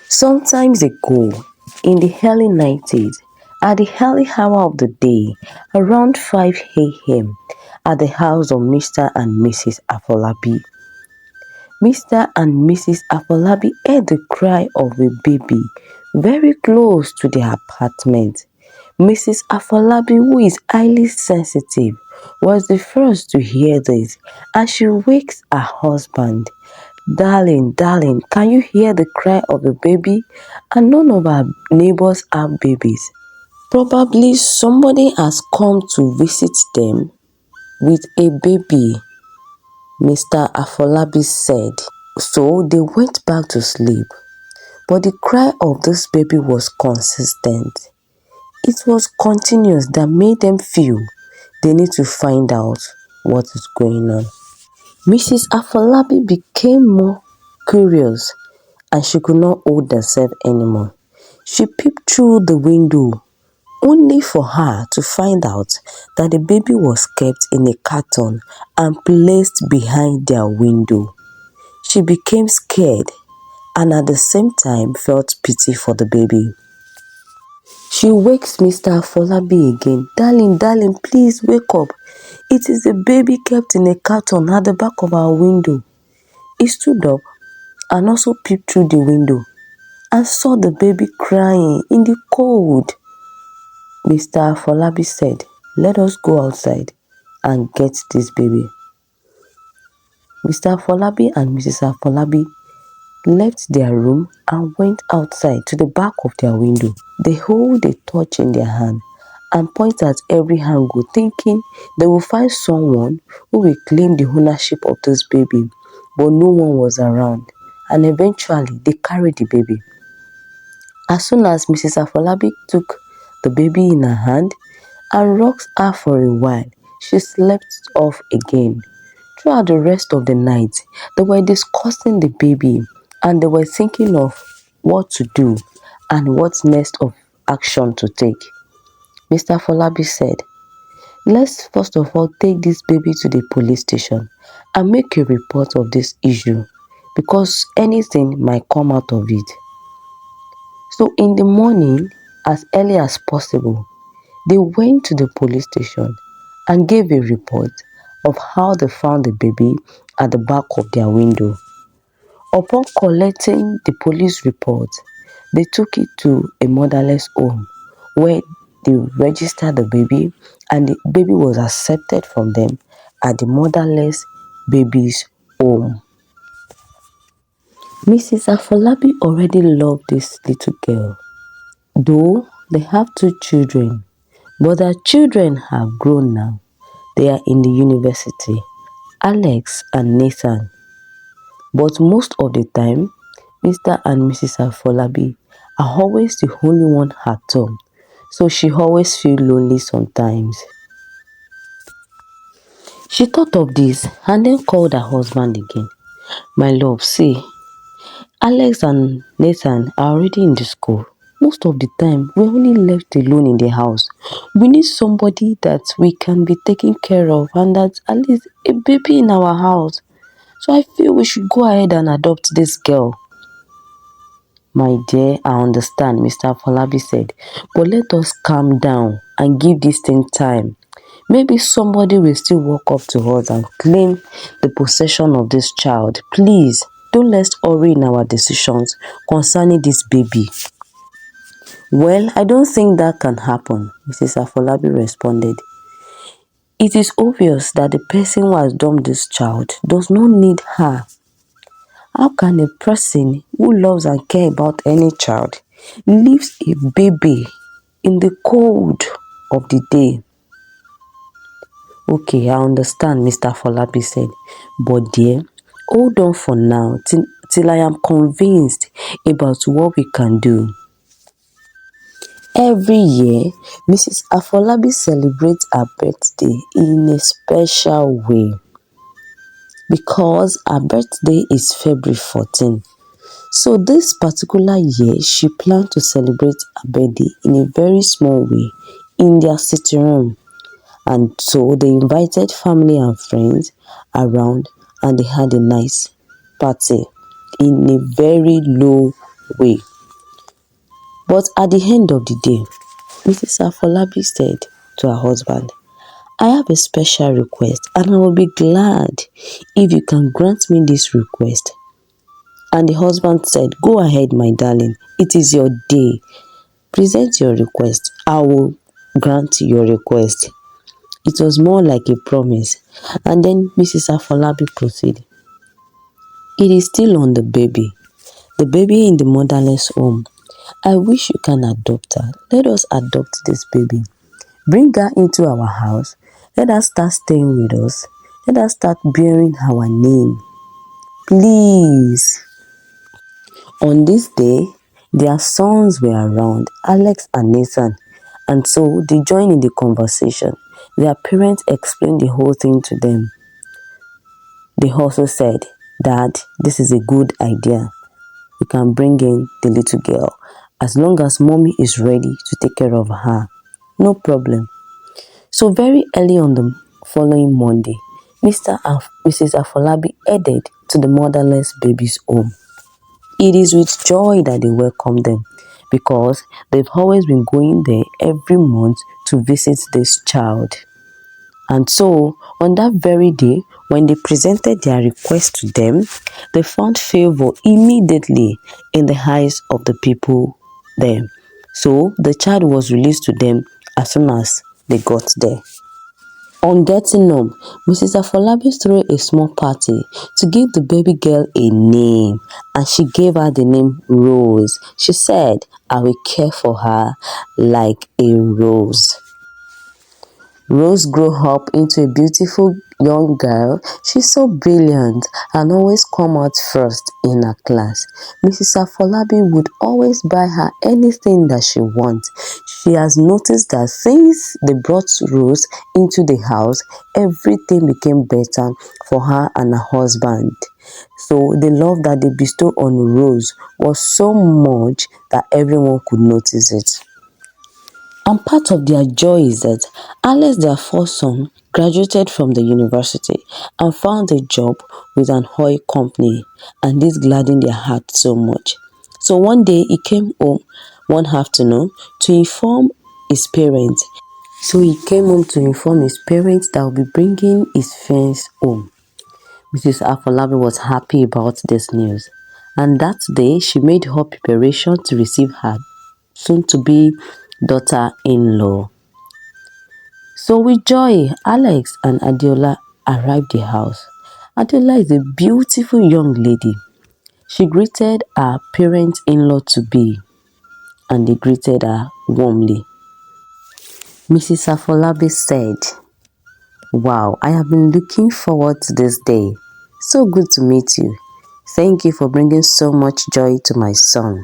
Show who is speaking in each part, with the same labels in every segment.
Speaker 1: Sometimes ago, in the early 90s, at the early hour of the day, around 5 a.m., at the house of Mr. and Mrs. Afolabi, Mr. and Mrs. Afolabi heard the cry of a baby very close to their apartment. Mrs. Afolabi, who is highly sensitive, was the first to hear this, and she wakes her husband. Darling, darling, can you hear the cry of the baby? And none of our neighbors have babies. Probably somebody has come to visit them with a baby, Mr. Afolabi said. So they went back to sleep. But the cry of this baby was consistent. It was continuous that made them feel they need to find out what is going on. Mrs. Afolabi became more curious and she could not hold herself anymore. She peeped through the window only for her to find out that the baby was kept in a carton and placed behind their window. She became scared and at the same time felt pity for the baby. She wakes Mr. Afolabi again. Darling, darling, please wake up. It is a baby kept in a carton at the back of our window. He stood up and also peeped through the window and saw the baby crying in the cold. Mr. Afolabi said, let us go outside and get this baby. Mr. Afolabi and Mrs. Afolabi left their room and went outside to the back of their window. They hold a torch in their hand and point at every angle, thinking they will find someone who will claim the ownership of this baby. But no one was around, and eventually they carried the baby. As soon as Mrs. Afolabi took the baby in her hand and rocked her for a while, she slept off again. Throughout the rest of the night, they were discussing the baby and they were thinking of what to do and what next of action to take. Mr. Afolabi said, let's first of all take this baby to the police station and make a report of this issue because anything might come out of it. So in the morning, as early as possible, they went to the police station and gave a report of how they found the baby at the back of their window. Upon collecting the police report, they took it to a motherless home where they registered the baby and the baby was accepted from them at the motherless baby's home. Mrs. Afolabi already loved this little girl, though they have 2 children, but their children have grown now. They are in the university, Alex and Nathan. But most of the time, Mr. and Mrs. Afolabi are always the only one at home, so she always feels lonely sometimes. She thought of this and then called her husband again. My love, see, Alex and Nathan are already in the school. Most of the time, we're only left alone in the house. We need somebody that we can be taking care of and that at least a baby in our house. So I feel we should go ahead and adopt this girl. My dear, I understand, Mr. Afolabi said, but let us calm down and give this thing time. Maybe somebody will still walk up to us and claim the possession of this child. Please, don't let's hurry in our decisions concerning this baby. Well, I don't think that can happen, Mrs. Afolabi responded. It is obvious that the person who has dumped this child does not need her. How can a person who loves and cares about any child leaves a baby in the cold of the day? Okay, I understand, Mr. Afolabi said, but dear, hold on for now till I am convinced about what we can do. Every year, Mrs. Afolabi celebrates her birthday in a special way because her birthday is February 14. So this particular year, she planned to celebrate her birthday in a very small way in their sitting room. And so they invited family and friends around and they had a nice party in a very low way. But at the end of the day, Mrs. Afolabi said to her husband, I have a special request and I will be glad if you can grant me this request. And the husband said, go ahead, my darling, it is your day. Present your request. I will grant your request. It was more like a promise. And then Mrs. Afolabi proceeded. It is still on the baby in the motherless home. I wish you can adopt her. Let us adopt this baby. Bring her into our house. Let her start staying with us. Let her start bearing our name. Please. On this day, their sons were around, Alex and Nathan, and so they joined in the conversation. Their parents explained the whole thing to them. They also said, Dad, this is a good idea. We can bring in the little girl as long as mommy is ready to take care of her. No problem. So very early on the following Monday, Mr. and Mrs. Afolabi headed to the motherless baby's home. It is with joy that they welcome them because they've always been going there every month to visit this child. And so, on that very day, when they presented their request to them, they found favor immediately in the eyes of the people there. So, the child was released to them as soon as they got there. On getting home, Mrs. Afolabi threw a small party to give the baby girl a name, and she gave her the name Rose. She said, I will care for her like a rose. Rose grew up into a beautiful young girl. She's so brilliant and always come out first in her class. Mrs. Afolabi would always buy her anything that she wants. She has noticed that since they brought Rose into the house, everything became better for her and her husband. So the love that they bestowed on Rose was so much that everyone could notice it. And part of their joy is that Alex, their first son, graduated from the university and found a job with an oil company, and this gladdened their heart so much. So one day he came home one afternoon to inform his parents. That will be bringing his friends home. Mrs. Afolabi was happy about this news, and that day she made her preparation to receive her soon-to-be daughter-in-law. So with joy, Alex and Adiola arrived the house. Adiola is a beautiful young lady. She greeted her parents-in-law to be, and they greeted her warmly. Mrs. Afolabi said, Wow, I have been looking forward to this day. So good to meet you. Thank you for bringing so much joy to my son.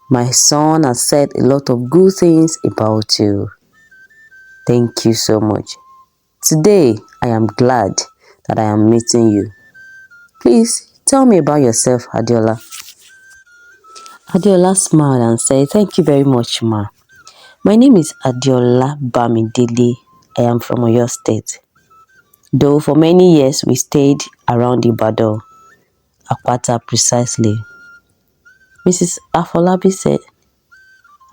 Speaker 1: My son has said a lot of good things about you. Thank you so much. Today, I am glad that I am meeting you. Please tell me about yourself, Adiola. Adiola smiled and said, Thank you very much, Ma. My name is Adiola Bamidele. I am from Oyo State. Though for many years we stayed around Ibadan, Akpata precisely. Mrs. Afolabi said,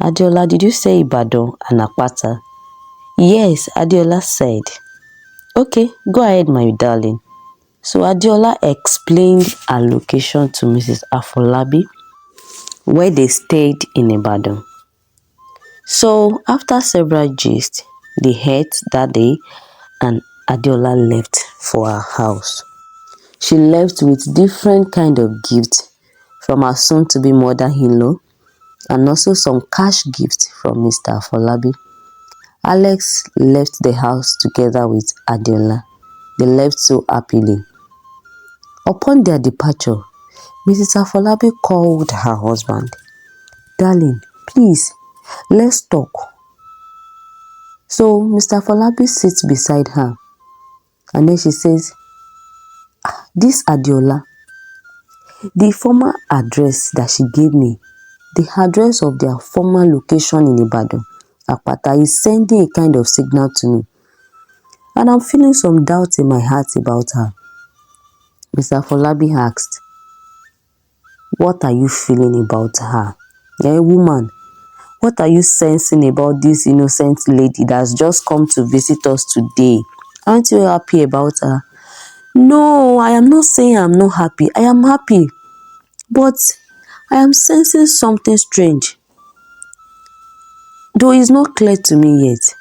Speaker 1: Adiola, did you say Ibadan and Akpata? Yes, Adiola said. Okay, go ahead, my darling. So Adiola explained her location to Mrs. Afolabi, where they stayed in Ibadan. So after several gists, they ate that day and Adiola left for her house. She left with different kind of gifts from her soon-to-be mother-in-law and also some cash gifts from Mr. Afolabi. Alex left the house together with Adiola. They left so happily. Upon their departure, Mrs. Afolabi called her husband. Darling, please, let's talk. So Mr. Afolabi sits beside her and then she says, This Adiola, the former address that she gave me, the address of their former location in Ibadan, Akpata, is sending a kind of signal to me. And I'm feeling some doubt in my heart about her. Mr. Afolabi asked, What are you feeling about her? Yeah, woman, what are you sensing about this innocent lady that's just come to visit us today? Aren't you happy about her? No, I am not saying I'm not happy. I am happy. But I am sensing something strange. Though it's not clear to me yet.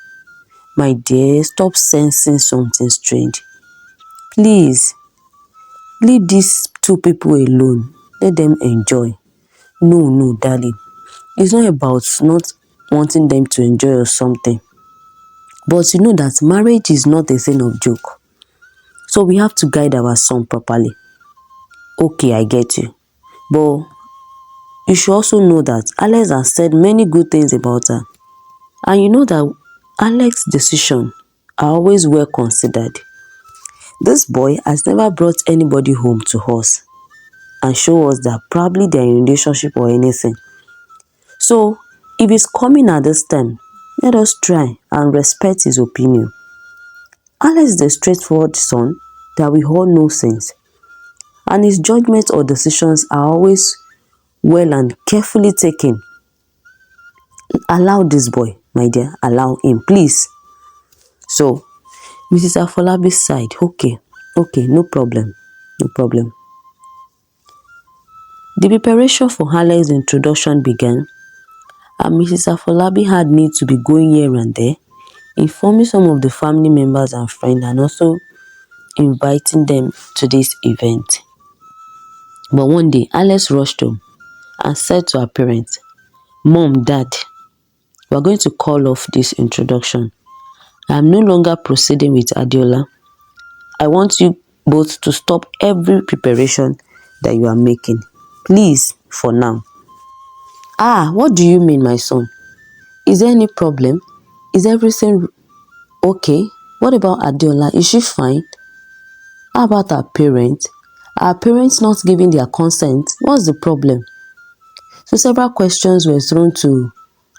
Speaker 1: My dear, stop sensing something strange. Please, leave these two people alone. Let them enjoy. No, no, darling. It's not about not wanting them to enjoy or something. But you know that marriage is not a thing of joke. So we have to guide our son properly. Okay, I get you. But you should also know that Alex has said many good things about her. And you know that Alex's decisions are always well considered. This boy has never brought anybody home to us and show us that probably they're in a relationship or anything. So if he's coming at this time, let us try and respect his opinion. Alex is a straightforward son that we all know since, and his judgments or decisions are always well and carefully taken. Allow this boy, my dear, allow him, please. So, Mrs. Afolabi's side, okay, no problem, no problem. The preparation for Alex's introduction began, and Mrs. Afolabi had me to be going here and there, informing some of the family members and friends, and also inviting them to this event. But one day, Alex rushed home and said to her parents, "Mom, Dad, we are going to call off this introduction. I am no longer proceeding with Adiola. I want you both to stop every preparation that you are making. Please, for now." Ah, what do you mean, my son? Is there any problem? Is everything okay? What about Adiola? Is she fine? How about our parents? Are parents not giving their consent? What's the problem? So several questions were thrown to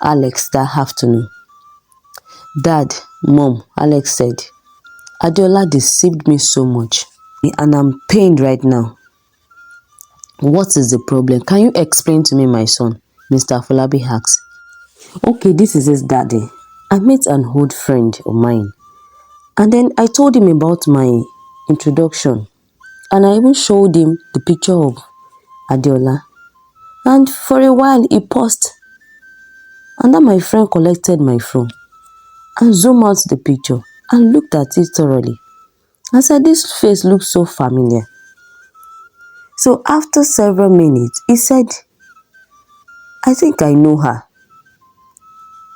Speaker 1: Alex that afternoon. "Dad, Mom," Alex said, "Adiola deceived me so much and I'm pained right now. What is the problem? Can you explain to me, my son?" Mr. Afolabi asked. Okay, this is his daddy. I met an old friend of mine, and then I told him about my introduction, and I even showed him the picture of Adiola. And for a while he paused, and then my friend collected my phone and zoomed out the picture and looked at it thoroughly. I said, "This face looks so familiar." So after several minutes, he said, "I think I know her."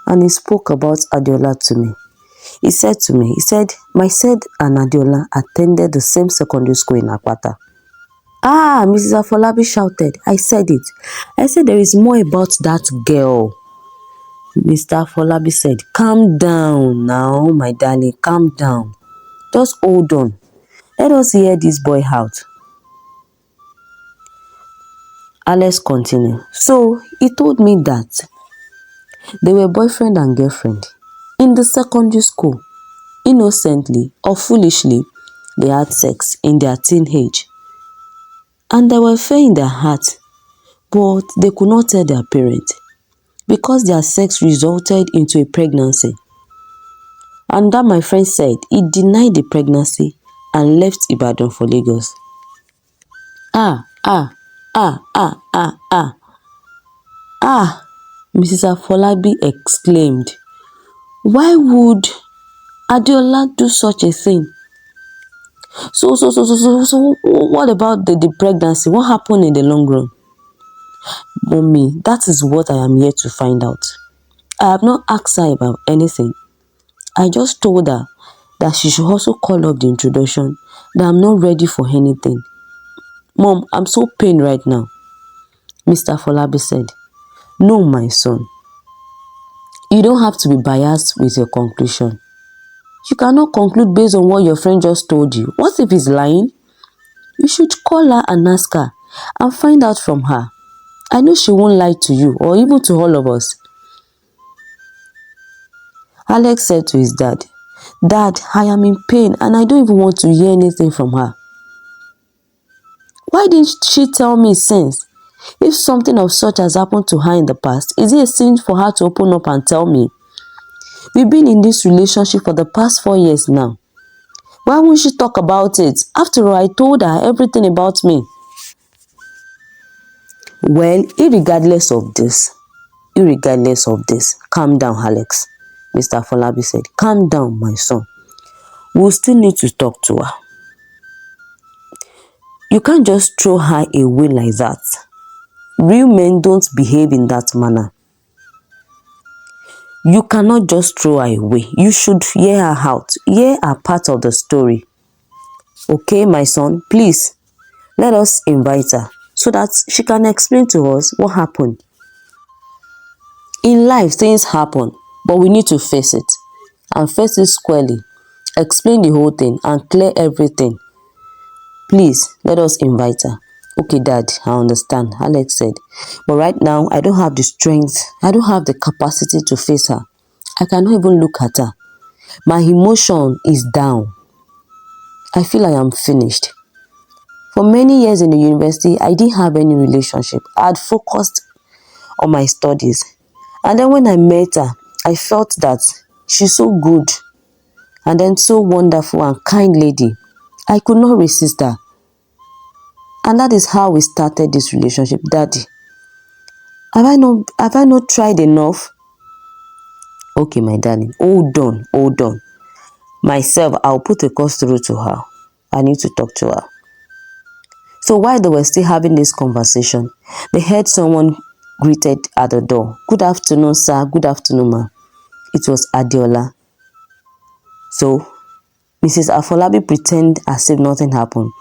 Speaker 1: And he spoke about Adiola to me. He said, "My said and Adiola attended the same secondary school in Akwata." Ah, Mrs. Afolabi shouted. I said it. I said, "There is more about that girl." Mr. Afolabi said, "Calm down now, my darling, calm down. Just hold on. Let us hear this boy out." Alex continued. So he told me that they were boyfriend and girlfriend in the secondary school. Innocently or foolishly, they had sex in their teenage. And they were fair in their heart, but they could not tell their parents because their sex resulted into a pregnancy. And that, my friend said, he denied the pregnancy and left Ibadan for Lagos. Ah, ah, ah, ah, ah, ah. Ah, Mrs. Afolabi exclaimed. Why would Adiola do such a thing? So, what about the pregnancy? What happened in the long run? Mommy, that is what I am here to find out. I have not asked her about anything. I just told her that she should also call up the introduction, that I'm not ready for anything. Mom, I'm so pained right now. Mr. Folabi said, "No, my son. You don't have to be biased with your conclusion. You cannot conclude based on what your friend just told you. What if he's lying? You should call her and ask her and find out from her. I know she won't lie to you or even to all of us." Alex said to his dad, "Dad, I am in pain and I don't even want to hear anything from her. Why didn't she tell me since? If something of such has happened to her in the past, is it a sin for her to open up and tell me? We've been in this relationship for the past 4 years now. Why won't she talk about it? After all, I told her everything about me. Well, irregardless of this, calm down, Alex. Mr. Afolabi said, calm down, my son. We'll still need to talk to her. You can't just throw her away like that. Real men don't behave in that manner. You cannot just throw her away. You should hear her out. Hear her part of the story. Okay, my son, please, let us invite her so that she can explain to us what happened. In life, things happen, but we need to face it. And face it squarely. Explain the whole thing and clear everything. Please, let us invite her. Okay, Dad, I understand, Alex said. But right now, I don't have the strength. I don't have the capacity to face her. I cannot even look at her. My emotion is down. I feel I am finished. For many years in the university, I didn't have any relationship. I had focused on my studies. And then when I met her, I felt that she's so good and then so wonderful and kind lady. I could not resist her. And that is how we started this relationship. Daddy, have I not tried enough? Okay, my darling, hold on. Myself, I'll put a call through to her. I need to talk to her. So while they were still having this conversation, they heard someone greeted at the door. Good afternoon, sir. Good afternoon, ma. It was Adeola. So Mrs. Afolabi pretended as if nothing happened.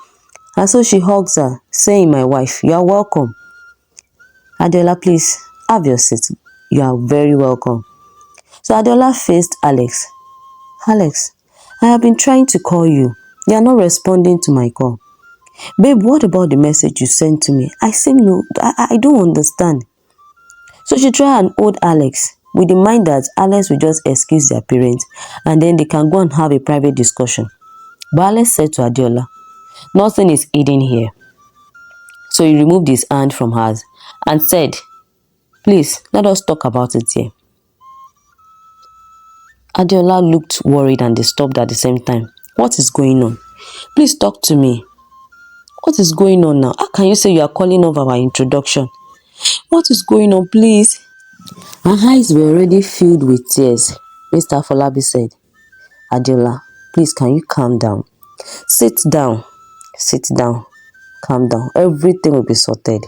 Speaker 1: And so she hugs her, saying, my wife, you are welcome. Adeola, please, have your seat. You are very welcome. So Adeola faced Alex. Alex, I have been trying to call you. You are not responding to my call. Babe, what about the message you sent to me? I don't understand. So she tried and hold Alex with the mind that Alex will just excuse their parents and then they can go and have a private discussion. But Alex said to Adeola, nothing is hidden here. So he removed his hand from hers and said, please, let us talk about it here. Adeola looked worried and disturbed at the same time. What is going on? Please talk to me. What is going on now? How can you say you are calling off our introduction? What is going on, please? Her eyes were already filled with tears. Mr. Afolabi said, Adeola, please, can you calm down? Sit down. Sit down. Calm down. Everything will be sorted.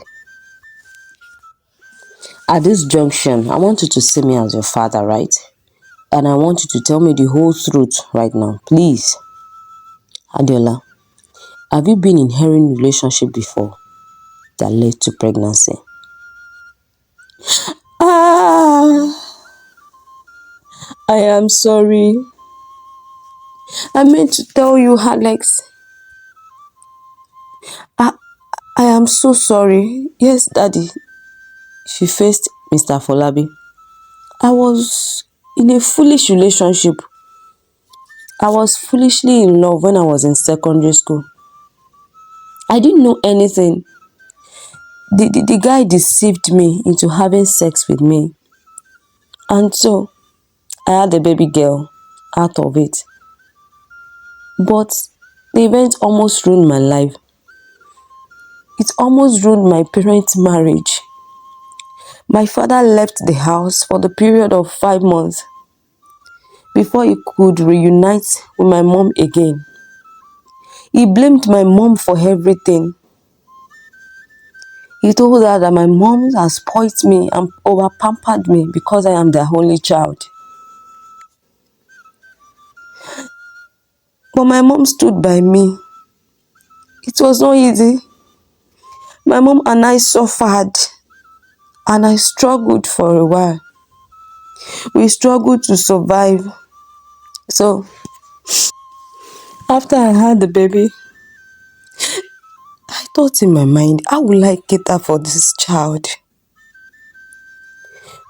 Speaker 1: At this junction, I want you to see me as your father, right? And I want you to tell me the whole truth right now, please. Adeola, have you been in a relationship before that led to pregnancy? Ah, I am sorry. I meant to tell you, Alex. I am so sorry. Yes, Daddy. She faced Mr. Afolabi. I was in a foolish relationship. I was foolishly in love when I was in secondary school. I didn't know anything. The guy deceived me into having sex with me. And so, I had a baby girl out of it. But the event almost ruined my life. It almost ruined my parents' marriage. My father left the house for the period of 5 months before he could reunite with my mom again. He blamed my mom for everything. He told her that my mom has spoilt me and over-pampered me because I am their only child. But my mom stood by me. It was not easy. My mom and I suffered and I struggled for a while. We struggled to survive. So, after I had the baby, I thought in my mind, how will I cater for this child?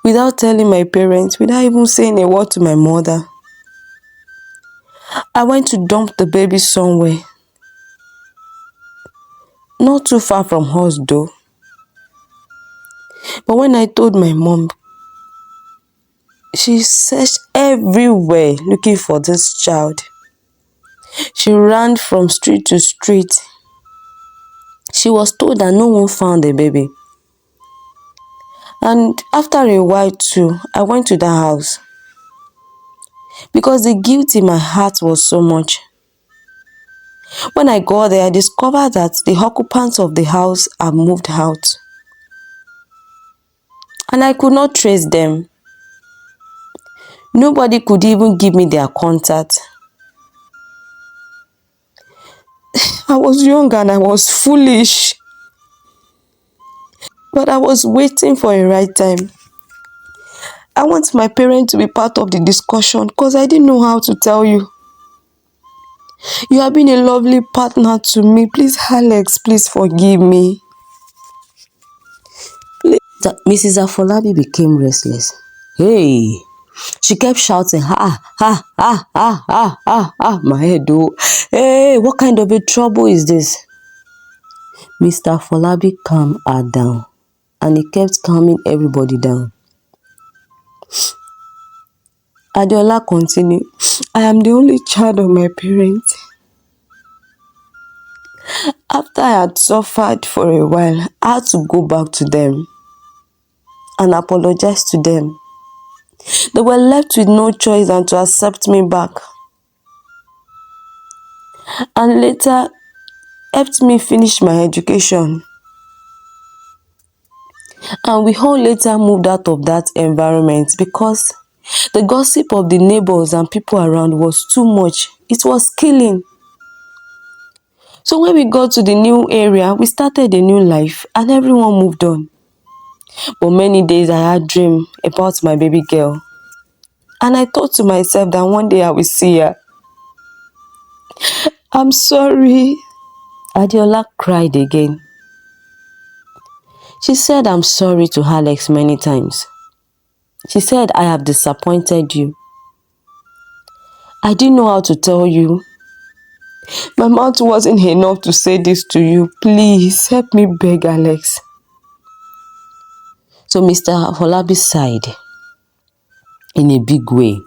Speaker 1: Without telling my parents, without even saying a word to my mother. I went to dump the baby somewhere. Not too far from us though.
Speaker 2: But when I told my mom, she searched everywhere looking for this child. She ran from street to street. She was told that no one found the baby. And after a while too, I went to that house because the guilt in my heart was so much. When I got there, I discovered that the occupants of the house had moved out. And I could not trace them. Nobody could even give me their contact. I was young and I was foolish. But I was waiting for a right time. I want my parents to be part of the discussion because I didn't know how to tell you. You have been a lovely partner to me. Please, Alex, please forgive me.
Speaker 1: Mrs. Afolabi became restless. Hey, she kept shouting, my head though. Hey, what kind of a trouble is this? Mr. Afolabi calmed her down and he kept calming everybody down. Adeola continued, I am the only child of my parents. After I had suffered for a while, I had to go back to them and apologize to them. They were left with no choice than to accept me back. And later helped me finish my education. And we all later moved out of that environment because the gossip of the neighbors and people around was too much. It was killing. So when we got to the new area, we started a new life and everyone moved on. For many days I had dream about my baby girl. And I thought to myself that one day I will see her. I'm sorry. Adeola cried again. She said, I'm sorry to Alex many times. She said, I have disappointed you. I didn't know how to tell you. My mouth wasn't enough to say this to you. Please, help me beg Alex. So Mr. Afolabi sighed in a big way.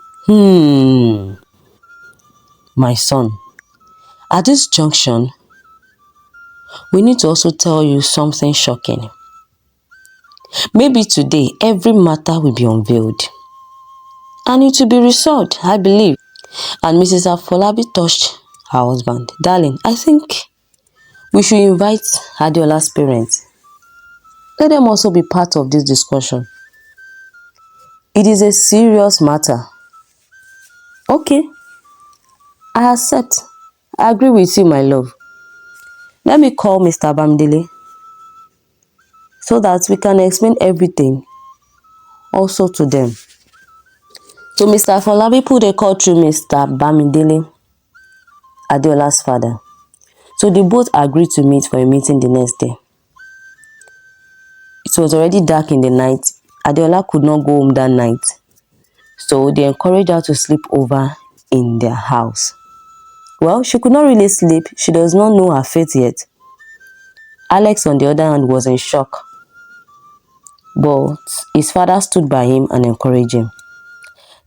Speaker 1: My son, at this junction, we need to also tell you something shocking. Maybe today, every matter will be unveiled. And it will be resolved, I believe. And Mrs. Afolabi touched her husband. Darling, I think we should invite Adeola's parents. Let them also be part of this discussion. It is a serious matter. Okay, I accept. I agree with you, my love. Let me call Mr. Bamdele so that we can explain everything also to them. So Mr. Afolabi put a call through Mr. Bamidele, Adeola's father. So they both agreed to meet for a meeting the next day. It was already dark in the night. Adeola could not go home that night. So they encouraged her to sleep over in their house. Well, she could not really sleep. She does not know her fate yet. Alex, on the other hand, was in shock. But his father stood by him and encouraged him.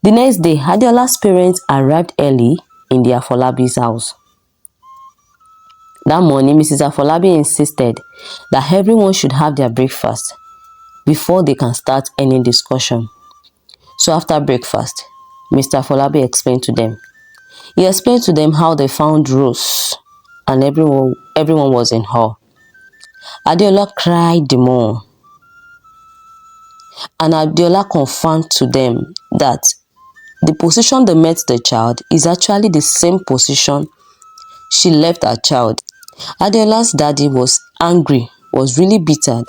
Speaker 1: The next day, Adeola's parents arrived early in the Afolabi's house. That morning, Mrs. Afolabi insisted that everyone should have their breakfast before they can start any discussion. So after breakfast, Mr. Afolabi explained to them. He explained to them how they found Rose and everyone was in awe. Adeola cried the more. And Adeola confirmed to them that the position they met the child is actually the same position she left her child. Adeola's daddy was angry, was really bitter,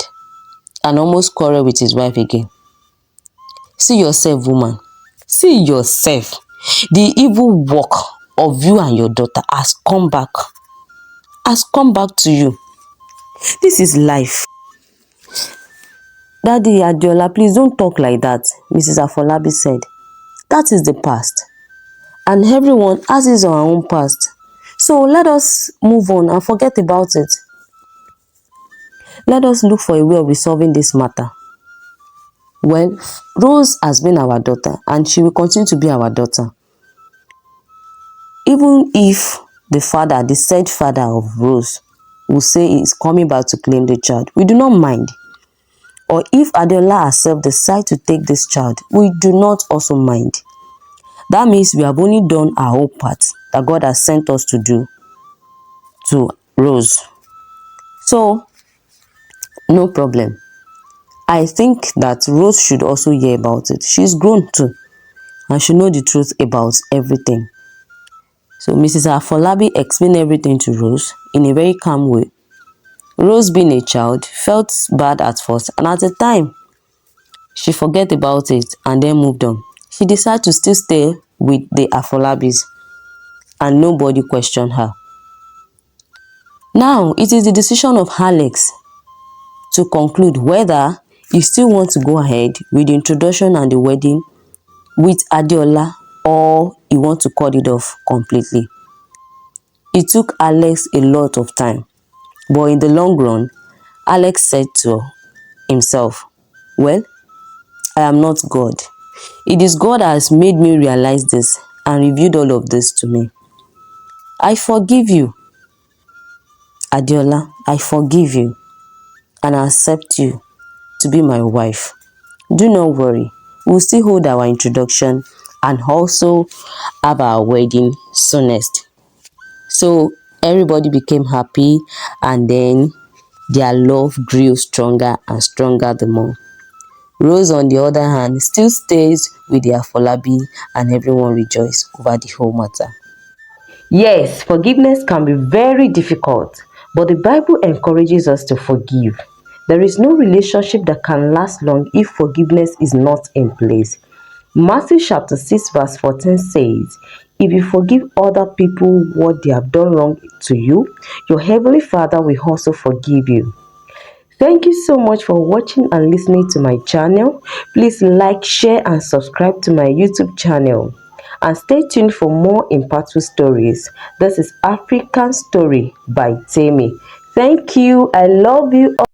Speaker 1: and almost quarreled with his wife again. See yourself, woman. See yourself. The evil work of you and your daughter has come back. Has come back to you. This is life. Daddy Adeola, please don't talk like that, Mrs. Afolabi said. That is the past. And everyone has his or her own past. So let us move on and forget about it. Let us look for a way of resolving this matter. Well, Rose has been our daughter and she will continue to be our daughter. Even if the father, the said father of Rose, will say he's coming back to claim the child, we do not mind. Or if Adeola herself decide to take this child, we do not also mind. That means we have only done our whole part that God has sent us to do to Rose. So, no problem. I think that Rose should also hear about it. She's grown too and she knows the truth about everything. So Mrs. Afolabi explained everything to Rose in a very calm way. Rose, being a child, felt bad at first, and at the time, she forget about it and then moved on. She decided to still stay with the Afolabis and nobody questioned her. Now, it is the decision of Alex to conclude whether he still wants to go ahead with the introduction and the wedding with Adeola or he wants to cut it off completely. It took Alex a lot of time, but in the long run, Alex said to himself, well, I am not God. It is God that has made me realize this and revealed all of this to me. I forgive you, Adeola. I forgive you and I accept you to be my wife. Do not worry. We'll still hold our introduction and also have our wedding soonest. So everybody became happy and then their love grew stronger and stronger the more. Rose, on the other hand, still stays with the Afolabi and everyone rejoiced over the whole matter. Yes, forgiveness can be very difficult, but the Bible encourages us to forgive. There is no relationship that can last long if forgiveness is not in place. Matthew chapter 6 verse 14 says, if you forgive other people what they have done wrong to you, your heavenly Father will also forgive you. Thank you so much for watching and listening to my channel. Please like, share and subscribe to my YouTube channel. And stay tuned for more impactful stories. This is African Story by Temi. Thank you. I love you all.